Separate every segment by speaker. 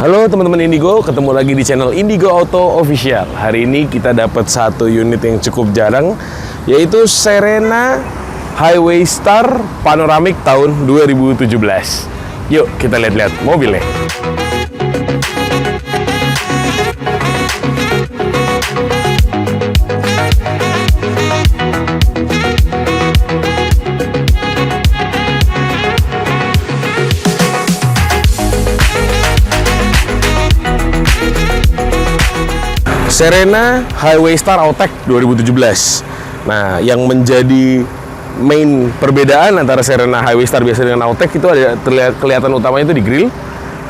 Speaker 1: Halo teman-teman Indigo, ketemu lagi di channel Indigo Auto Official. Hari ini kita dapat satu unit yang cukup jarang, yaitu Serena Highway Star Panoramic tahun 2017. Yuk kita lihat-lihat mobilnya. Serena Highway Star Outtech 2017. Nah, yang menjadi main perbedaan antara Serena Highway Star biasa dengan Outtech itu ada kelihatan utamanya itu di grill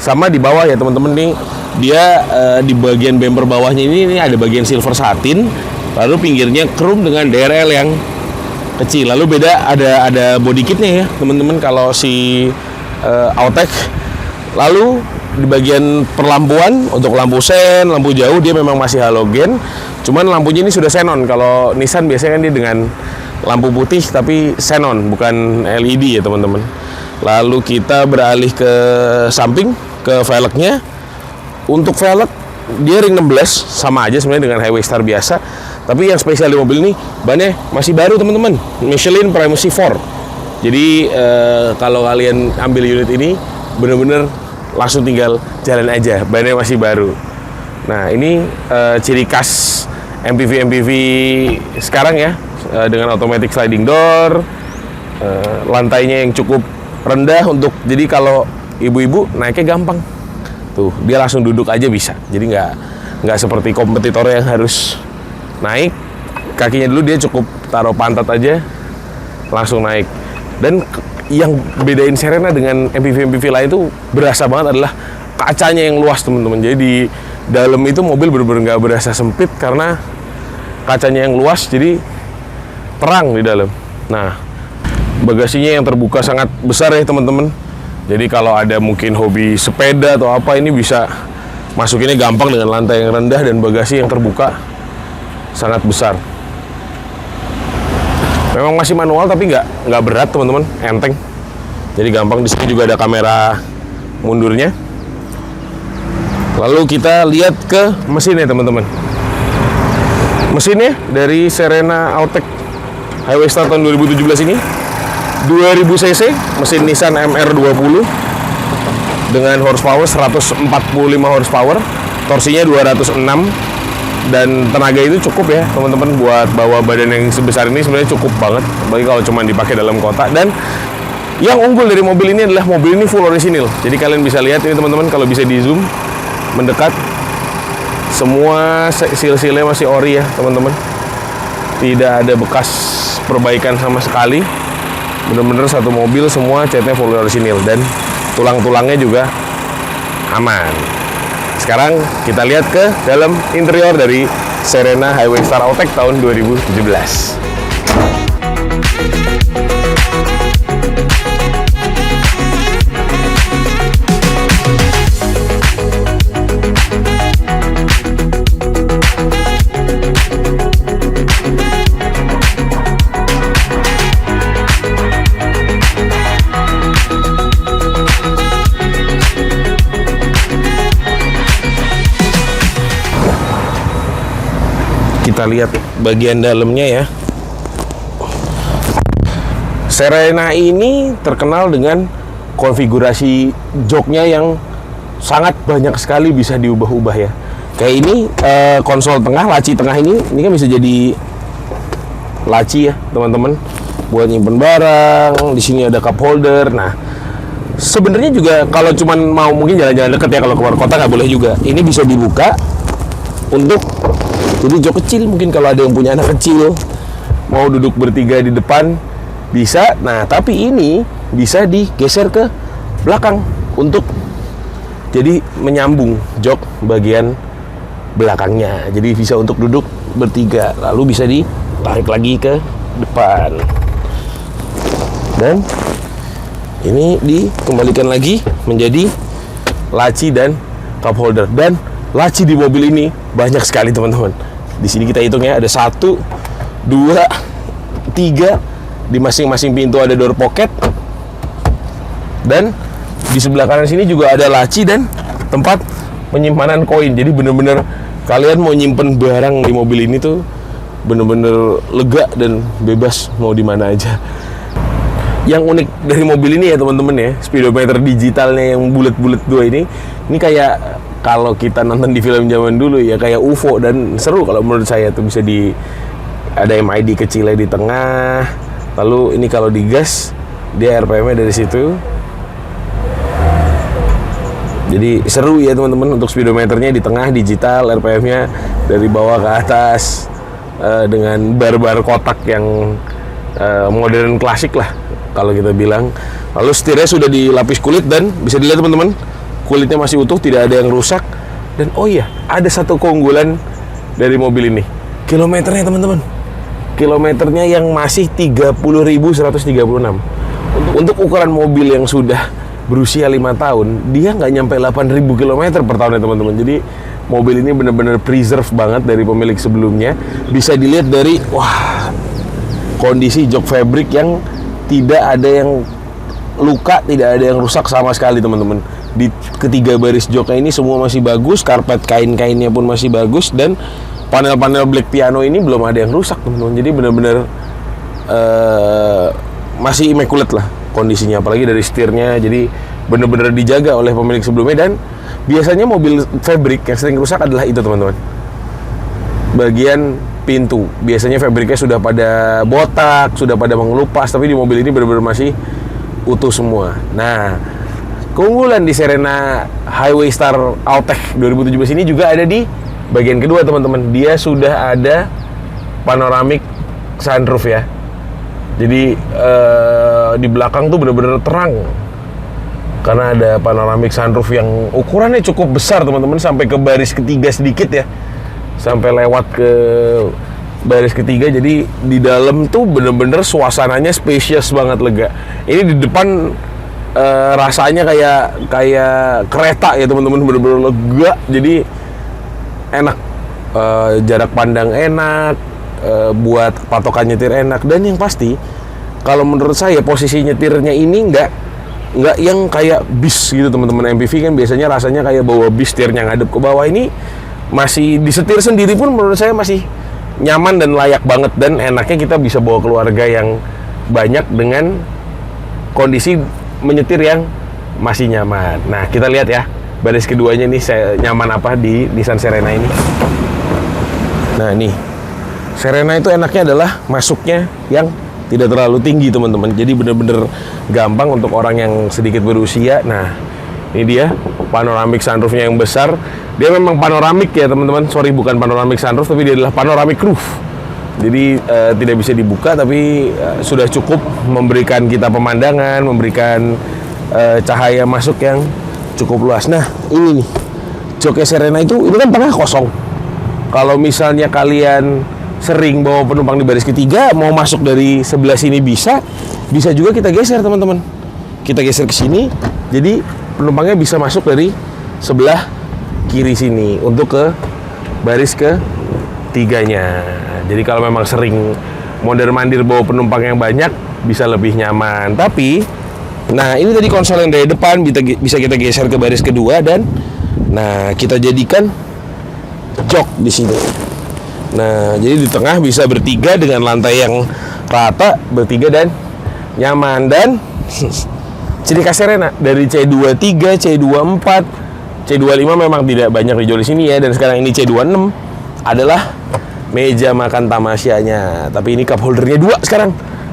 Speaker 1: sama di bawah ya teman-teman nih. Dia di bagian bumper bawahnya ini ada bagian silver satin, lalu pinggirnya chrome dengan DRL yang kecil. Lalu beda ada body kitnya ya teman-teman kalau si Outtech. Lalu di bagian perlampuan untuk lampu sen, lampu jauh dia memang masih halogen, cuman lampunya ini sudah xenon. Kalau Nissan biasanya kan dia dengan lampu putih tapi xenon bukan LED ya teman-teman. Lalu kita beralih ke samping, ke velgnya. Untuk velg dia ring 16 sama aja sebenarnya dengan Highway Star biasa, tapi yang spesial di mobil ini bannya masih baru teman-teman, Michelin Primacy 4. Jadi kalau kalian ambil unit ini bener-bener langsung tinggal jalan aja, bannya masih baru. Nah ini ciri khas MPV sekarang ya, dengan automatic sliding door, lantainya yang cukup rendah untuk jadi kalau ibu-ibu naiknya gampang. Tuh dia langsung duduk aja bisa, jadi nggak seperti kompetitor yang harus naik kakinya dulu, dia cukup taruh pantat aja langsung naik. Dan yang bedain Serena dengan MPV lain itu berasa banget adalah kacanya yang luas teman-teman. Jadi di dalam itu mobil bener-bener nggak berasa sempit karena kacanya yang luas, jadi terang di dalam. Nah bagasinya yang terbuka sangat besar ya teman-teman. Jadi kalau ada mungkin hobi sepeda atau apa, ini bisa masukinnya gampang dengan lantai yang rendah dan bagasi yang terbuka sangat besar. Memang masih manual tapi nggak berat teman-teman, enteng. Jadi gampang. Di sini juga ada kamera mundurnya. Lalu kita lihat ke mesinnya teman-teman. Mesinnya dari Serena Outtech Highway Star tahun 2017 ini 2000 cc, mesin Nissan MR20 dengan horsepower 145 horsepower, torsinya 206. Dan tenaga itu cukup ya teman-teman buat bawa badan yang sebesar ini, sebenarnya cukup banget, apalagi kalau cuma dipakai dalam kota. Dan yang unggul dari mobil ini adalah mobil ini full orisinil. Jadi kalian bisa lihat ini teman-teman, kalau bisa di zoom mendekat, semua seal-sealnya masih ori ya teman-teman, tidak ada bekas perbaikan sama sekali. Bener-bener satu mobil semua catnya full orisinil dan tulang-tulangnya juga aman. Sekarang kita lihat ke dalam interior dari Serena Highway Star Outtech tahun 2017. Kita lihat bagian dalamnya ya. Serena ini terkenal dengan konfigurasi joknya yang sangat banyak sekali bisa diubah-ubah ya. Kayak ini konsol tengah, laci tengah ini kan bisa jadi laci ya teman-teman, buat nyimpen barang. Di sini ada cup holder. Nah, sebenarnya juga kalau cuman mau mungkin jalan-jalan deket ya, kalau keluar kota nggak boleh juga. Ini bisa dibuka untuk jadi jok kecil, mungkin kalau ada yang punya anak kecil mau duduk bertiga di depan bisa. Nah, tapi ini bisa digeser ke belakang untuk jadi menyambung jok bagian belakangnya. Jadi bisa untuk duduk bertiga, lalu bisa ditarik lagi ke depan. Dan ini dikembalikan lagi menjadi laci dan cup holder. Dan laci di mobil ini banyak sekali teman-teman. Di sini kita hitung ya, ada 1, 2, 3. Di masing-masing pintu ada door pocket. Dan di sebelah kanan sini juga ada laci dan tempat penyimpanan koin. Jadi bener-bener kalian mau nyimpen barang di mobil ini tuh bener-bener lega dan bebas mau di mana aja. Yang unik dari mobil ini ya teman-teman ya, speedometer digitalnya yang bulat-bulat 2 ini kayak kalau kita nonton di film zaman dulu ya, kayak UFO. Dan seru kalau menurut saya tuh, bisa ada MID kecilnya di tengah. Lalu ini kalau digas dia RPM-nya dari situ. Jadi seru ya teman-teman, untuk speedometernya di tengah digital, RPM-nya dari bawah ke atas, dengan bar-bar kotak yang modern klasik lah kalau kita bilang. Lalu setirnya sudah dilapis kulit dan bisa dilihat teman-teman, kulitnya masih utuh, tidak ada yang rusak. Dan oh iya, ada satu keunggulan dari mobil ini, kilometernya teman-teman. Kilometernya yang masih 30.136. Untuk ukuran mobil yang sudah berusia 5 tahun, dia nggak nyampe 8.000 km per tahun ya teman-teman. Jadi mobil ini benar-benar preserve banget dari pemilik sebelumnya. Bisa dilihat dari kondisi jok fabric yang tidak ada yang luka, tidak ada yang rusak sama sekali teman-teman. Di ketiga baris joknya ini semua masih bagus, karpet kain-kainnya pun masih bagus, dan panel-panel black piano ini belum ada yang rusak teman-teman. Jadi benar-benar masih immaculate lah kondisinya, apalagi dari setirnya. Jadi benar-benar dijaga oleh pemilik sebelumnya. Dan biasanya mobil fabric yang sering rusak adalah itu teman-teman, bagian pintu. Biasanya fabriknya sudah pada botak, sudah pada mengelupas, tapi di mobil ini benar-benar masih utuh semua. Nah, keunggulan di Serena Highway Star Alltech 2017 ini juga ada di bagian kedua teman-teman. Dia sudah ada panoramic sunroof ya. Jadi di belakang tuh bener-bener terang karena ada panoramic sunroof yang ukurannya cukup besar teman-teman, sampai ke baris ketiga sedikit ya, sampai lewat ke baris ketiga. Jadi di dalam tuh bener-bener suasananya spacious banget, lega. Ini di depan rasanya kayak kereta ya teman-teman, bener-bener lega. Jadi enak, jarak pandang enak, buat patokan nyetir enak. Dan yang pasti kalau menurut saya posisi nyetirnya ini nggak yang kayak bis gitu teman-teman. MPV kan biasanya rasanya kayak bawa bis, setirnya ngadep ke bawah. Ini masih disetir sendiri pun menurut saya masih nyaman dan layak banget. Dan enaknya kita bisa bawa keluarga yang banyak dengan kondisi menyetir yang masih nyaman. Nah, kita lihat ya baris keduanya nih, saya nyaman apa di Nissan Serena ini. Nah, nih Serena itu enaknya adalah masuknya yang tidak terlalu tinggi teman-teman. Jadi bener-bener gampang untuk orang yang sedikit berusia. Nah, ini dia panoramic sunroofnya yang besar. Dia memang panoramik ya teman-teman. Sorry, bukan panoramic sunroof, tapi dia adalah panoramic roof. Jadi tidak bisa dibuka, tapi sudah cukup memberikan kita pemandangan, memberikan cahaya masuk yang cukup luas. Nah, ini nih joknya Serena itu kan tengah kosong. Kalau misalnya kalian sering bawa penumpang di baris ketiga, mau masuk dari sebelah sini bisa juga kita geser teman-teman. Kita geser ke sini, jadi penumpangnya bisa masuk dari sebelah kiri sini untuk ke baris ketiganya. Jadi kalau memang sering mondar-mandir bawa penumpang yang banyak, bisa lebih nyaman. Tapi, nah ini tadi konsol yang dari depan bisa kita geser ke baris kedua, dan nah kita jadikan jok di sini. Nah, jadi di tengah bisa bertiga dengan lantai yang rata, bertiga dan nyaman. Dan ciri khas Serena dari C23, C24, C25 memang tidak banyak dijual di sini ya, dan sekarang ini C26 adalah meja makan Tamasyanya. Tapi ini cup holdernya 2 sekarang.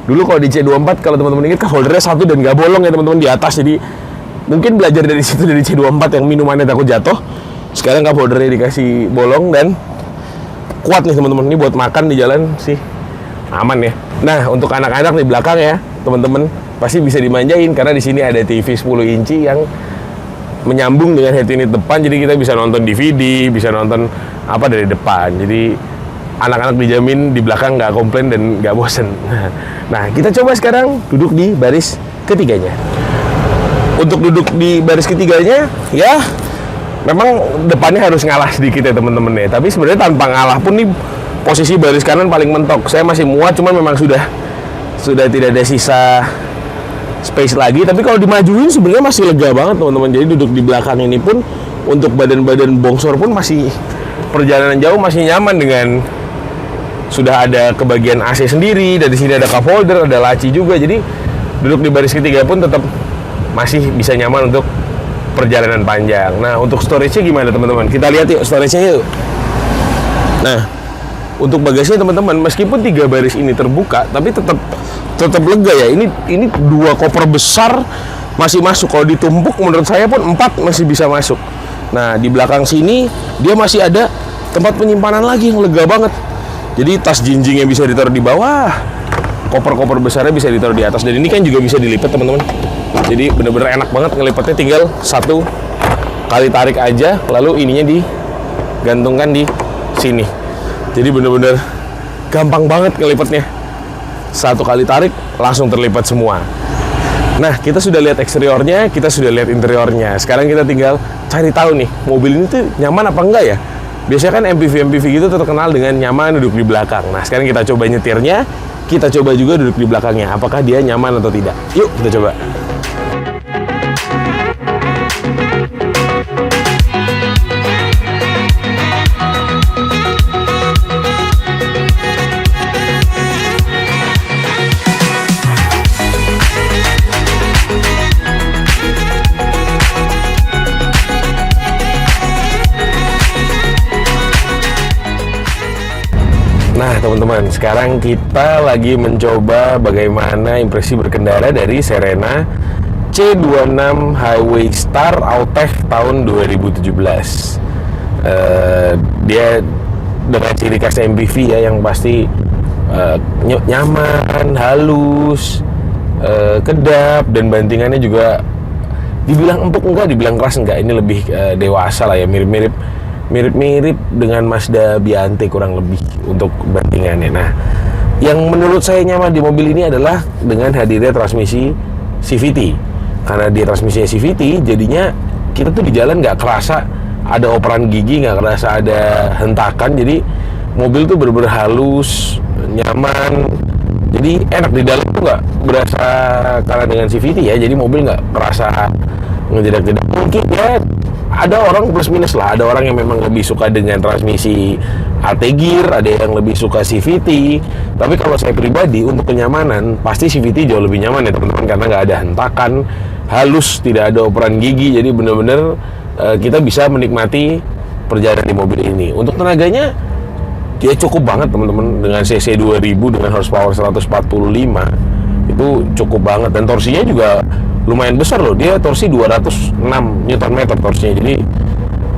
Speaker 1: Dulu kalau di C24, kalau teman-teman ingat, cup holdernya 1 dan nggak bolong ya teman-teman di atas. Jadi mungkin belajar dari situ, dari C24 yang minumannya takut jatuh. Sekarang cup holdernya dikasih bolong dan kuat nih teman-teman. Ini buat makan di jalan sih aman ya. Nah, untuk anak-anak di belakang ya teman-teman, pasti bisa dimanjain karena di sini ada TV 10 inci yang menyambung dengan head unit depan. Jadi kita bisa nonton DVD, bisa nonton apa dari depan. Jadi anak-anak dijamin di belakang nggak komplain dan nggak bosen. Nah, kita coba sekarang duduk di baris ketiganya. Untuk duduk di baris ketiganya, ya memang depannya harus ngalah sedikit ya teman-teman ya. Tapi sebenarnya tanpa ngalah pun nih posisi baris kanan paling mentok. Saya masih muat, cuman memang sudah tidak ada sisa space lagi. Tapi kalau dimajuin sebenarnya masih lega banget teman-teman. Jadi duduk di belakang ini pun untuk badan-badan bongsor pun masih perjalanan jauh masih nyaman dengan sudah ada kebagian AC sendiri. Dan di sini ada cup holder, ada laci juga. Jadi duduk di baris ketiga pun tetap masih bisa nyaman untuk perjalanan panjang. Nah, untuk storage-nya gimana teman-teman? Kita lihat yuk storage-nya yuk. Nah, untuk bagasinya teman-teman, meskipun 3 baris ini terbuka, tapi tetap lega ya. Ini 2 koper besar masih masuk. Kalau ditumpuk menurut saya pun 4 masih bisa masuk. Nah, di belakang sini dia masih ada tempat penyimpanan lagi yang lega banget. Jadi tas jinjingnya bisa ditaruh di bawah, koper-koper besarnya bisa ditaruh di atas. Dan ini kan juga bisa dilipat teman-teman. Jadi bener-bener enak banget ngelipatnya, tinggal 1 kali tarik aja, lalu ininya digantungkan di sini. Jadi bener-bener gampang banget ngelipatnya. 1 kali tarik langsung terlipat semua. Nah, kita sudah lihat eksteriornya, kita sudah lihat interiornya. Sekarang kita tinggal cari tahu nih, mobil ini tuh nyaman apa enggak ya? Biasanya kan MPV gitu terkenal dengan nyaman duduk di belakang. Nah, sekarang kita coba nyetirnya, kita coba juga duduk di belakangnya. Apakah dia nyaman atau tidak? Yuk, kita coba. Nah teman-teman, sekarang kita lagi mencoba bagaimana impresi berkendara dari Serena C26 Highway Star Autech tahun 2017. Dia dengan ciri khas MPV ya, yang pasti nyaman, halus, kedap, dan bantingannya juga dibilang empuk enggak, dibilang keras enggak. Ini lebih dewasa lah ya, mirip-mirip dengan Mazda Biante kurang lebih untuk bantingannya. Nah, yang menurut saya nyaman di mobil ini adalah dengan hadirnya transmisi CVT. Karena dia transmisinya CVT, jadinya kita tuh di jalan nggak kerasa ada operan gigi, nggak kerasa ada hentakan. Jadi mobil tuh bener-bener halus, nyaman. Jadi enak di dalam tuh nggak berasa, karena dengan CVT ya. Jadi mobil nggak kerasa ngejedak-jedak. Mungkin ya ada orang plus minus lah. Ada orang yang memang lebih suka dengan transmisi AT gear, ada yang lebih suka CVT. Tapi kalau saya pribadi untuk kenyamanan, pasti CVT jauh lebih nyaman ya teman-teman, karena nggak ada hentakan, halus, tidak ada operan gigi. Jadi benar-benar kita bisa menikmati perjalanan di mobil ini. Untuk tenaganya dia cukup banget teman-teman, dengan cc 2000 dengan horsepower 145 itu cukup banget. Dan torsinya juga lumayan besar loh, dia torsi 206 Nm torsinya, jadi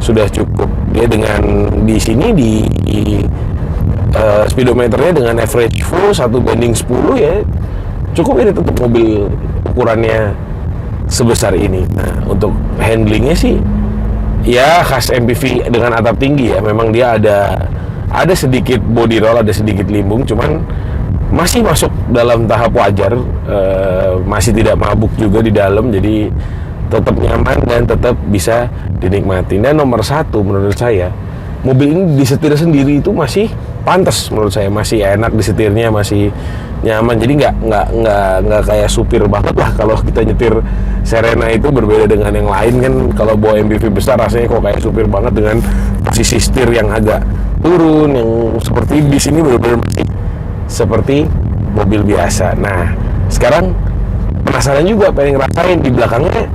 Speaker 1: sudah cukup. Dia dengan di sini di speedometernya dengan average full 1/10 ya, cukup ini untuk mobil ukurannya sebesar ini. Nah, untuk handlingnya sih ya khas MPV dengan atap tinggi ya. Memang dia ada sedikit body roll, ada sedikit limbung, cuman masih masuk dalam tahap wajar, masih tidak mabuk juga di dalam, jadi tetap nyaman dan tetap bisa dinikmati. Dan nomor 1 menurut saya, mobil ini disetir sendiri itu masih pantas menurut saya, masih enak disetirnya, masih nyaman. Jadi nggak kayak supir banget lah kalau kita nyetir Serena. Itu berbeda dengan yang lain kan. Kalau bawa MPV besar rasanya kok kayak supir banget dengan posisi setir yang agak turun, yang seperti bis. Ini benar-benar masih seperti mobil biasa. Nah, sekarang penasaran juga, pengen ngerasain di belakangnya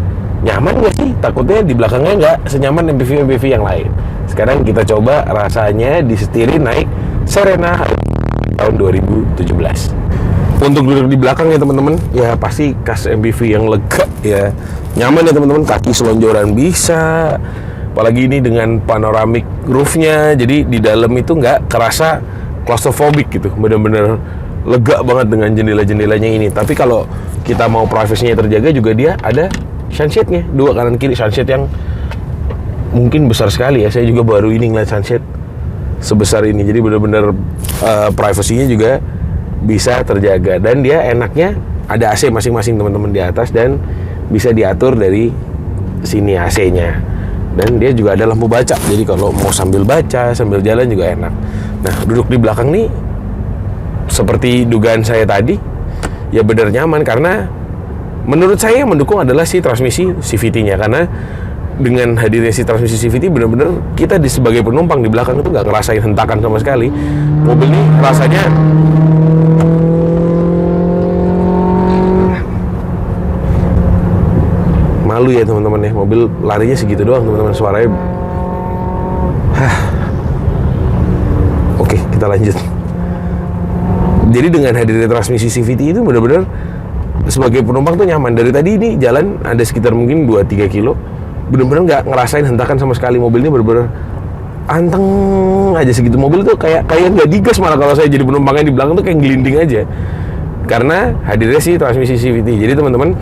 Speaker 1: nyaman nggak sih? Takutnya di belakangnya nggak senyaman MPV yang lain. Sekarang kita coba rasanya disetirin naik Serena tahun 2017. Untuk duduk di belakang ya teman-teman, ya pasti kas MPV yang lega ya, nyaman ya teman-teman, kaki selonjoran bisa, apalagi ini dengan panoramic roofnya, jadi di dalam itu nggak kerasa claustrophobic gitu, bener-bener lega banget dengan jendela-jendelanya ini. Tapi kalau kita mau privasinya terjaga juga, dia ada sunshade-nya, dua kanan kiri sunshade yang mungkin besar sekali ya. Saya juga baru ini ngeliat sunshade sebesar ini, jadi bener-bener privasinya juga bisa terjaga. Dan dia enaknya ada AC masing-masing teman-teman di atas, dan bisa diatur dari sini AC-nya. Dan dia juga ada lampu baca, jadi kalau mau sambil baca, sambil jalan juga enak. Nah, duduk di belakang nih seperti dugaan saya tadi, ya benar nyaman, karena menurut saya yang mendukung adalah si transmisi CVT-nya. Karena dengan hadirnya si transmisi CVT, benar-benar kita sebagai penumpang di belakang itu nggak ngerasain hentakan sama sekali. Mobil ini rasanya malu ya teman-teman ya, mobil larinya segitu doang teman-teman, suaranya. Oke, kita lanjut. Jadi dengan hadirnya transmisi CVT itu benar-benar sebagai penumpang tuh nyaman. Dari tadi ini jalan ada sekitar mungkin 2-3 kilo, benar-benar nggak ngerasain hentakan sama sekali. Mobil ini benar-benar anteng aja segitu. Mobil tuh kayak nggak digas, malah kalau saya jadi penumpangnya di belakang tuh kayak gelinding aja, karena hadirnya si transmisi CVT. Jadi teman-teman,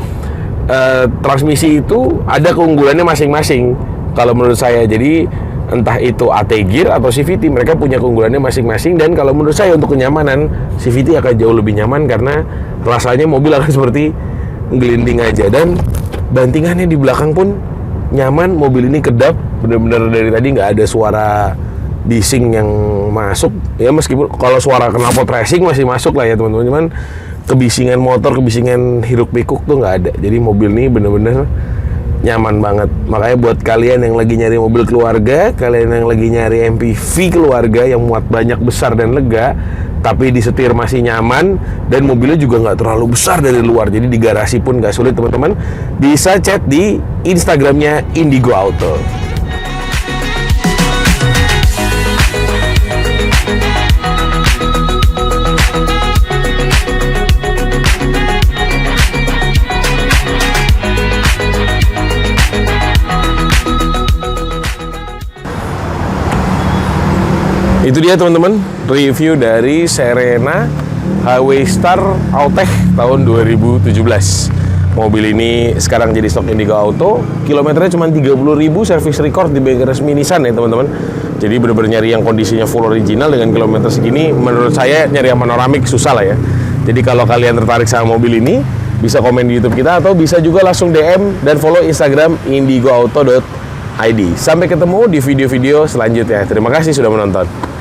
Speaker 1: transmisi itu ada keunggulannya masing-masing kalau menurut saya. Jadi entah itu AT Gear atau CVT, mereka punya keunggulannya masing-masing. Dan kalau menurut saya untuk kenyamanan, CVT akan jauh lebih nyaman karena rasanya mobil akan seperti gelinding aja. Dan bantingannya di belakang pun nyaman, mobil ini kedap, benar-benar dari tadi nggak ada suara bising yang masuk ya, meskipun kalau suara knalpot racing masih masuk lah ya teman-teman, cuman kebisingan motor, kebisingan hiruk pikuk tuh nggak ada. Jadi mobil ini bener-bener nyaman banget. Makanya buat kalian yang lagi nyari mobil keluarga, kalian yang lagi nyari MPV keluarga yang muat banyak, besar dan lega, tapi disetir masih nyaman, dan mobilnya juga nggak terlalu besar dari luar, jadi di garasi pun nggak sulit teman-teman, bisa chat di Instagramnya Indigo Auto. Itu dia teman-teman, review dari Serena Highwaystar Autech tahun 2017. Mobil ini sekarang jadi stok Indigo Auto, kilometernya cuma 30.000, service record di bengkel resmi Nissan ya teman-teman. Jadi bener-bener nyari yang kondisinya full original dengan kilometer segini, menurut saya nyari yang panoramik susah lah ya. Jadi kalau kalian tertarik sama mobil ini, bisa komen di YouTube kita, atau bisa juga langsung DM dan follow Instagram indigoauto.id. Sampai ketemu di video-video selanjutnya. Terima kasih sudah menonton.